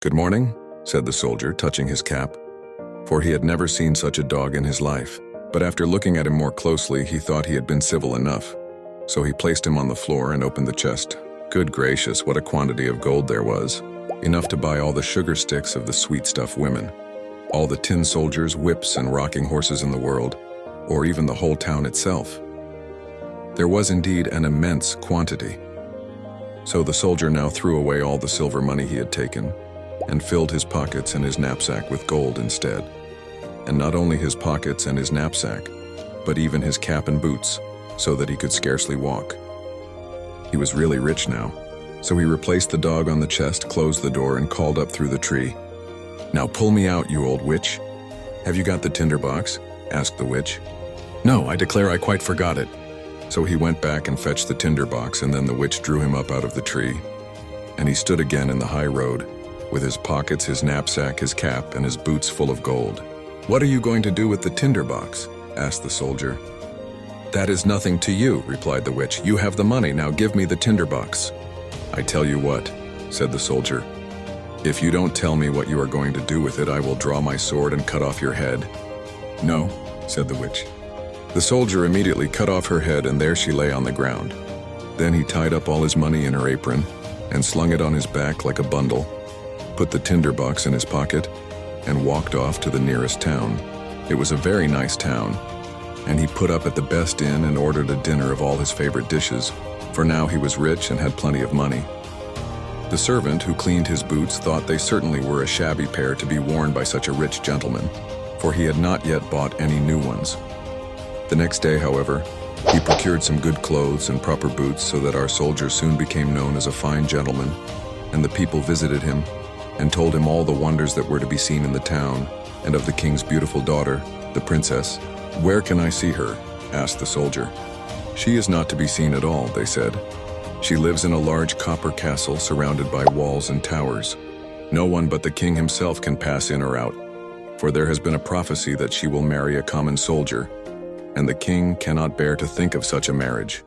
"Good morning," said the soldier, touching his cap, for he had never seen such a dog in his life. But after looking at him more closely, he thought he had been civil enough. So he placed him on the floor and opened the chest. Good gracious, what a quantity of gold there was. Enough to buy all the sugar sticks of the sweet stuff women, all the tin soldiers, whips, and rocking horses in the world, or even the whole town itself. There was indeed an immense quantity. So the soldier now threw away all the silver money he had taken and filled his pockets and his knapsack with gold instead. And not only his pockets and his knapsack, but even his cap and boots, so that he could scarcely walk. He was really rich now, so he replaced the dog on the chest, closed the door, and called up through the tree, "Now pull me out, you old witch." "Have you got the tinder box?" asked the witch. "No, I declare I quite forgot it." So he went back and fetched the tinder box, and then the witch drew him up out of the tree. And he stood again in the high road, with his pockets, his knapsack, his cap, and his boots full of gold. "What are you going to do with the tinder box?" asked the soldier. "That is nothing to you," replied the witch. "You have the money, now give me the tinder box." "I tell you what," said the soldier. "If you don't tell me what you are going to do with it, I will draw my sword and cut off your head." "No," said the witch. The soldier immediately cut off her head, and there she lay on the ground. Then he tied up all his money in her apron and slung it on his back like a bundle, put the tinder box in his pocket, and walked off to the nearest town. It was a very nice town, and he put up at the best inn and ordered a dinner of all his favorite dishes, for now he was rich and had plenty of money. The servant who cleaned his boots thought they certainly were a shabby pair to be worn by such a rich gentleman, for he had not yet bought any new ones. The next day, however, he procured some good clothes and proper boots, so that our soldier soon became known as a fine gentleman, and the people visited him and told him all the wonders that were to be seen in the town, and of the king's beautiful daughter, the princess. "Where can I see her?" asked the soldier. "She is not to be seen at all," they said. "She lives in a large copper castle surrounded by walls and towers. No one but the king himself can pass in or out, for there has been a prophecy that she will marry a common soldier, and the king cannot bear to think of such a marriage."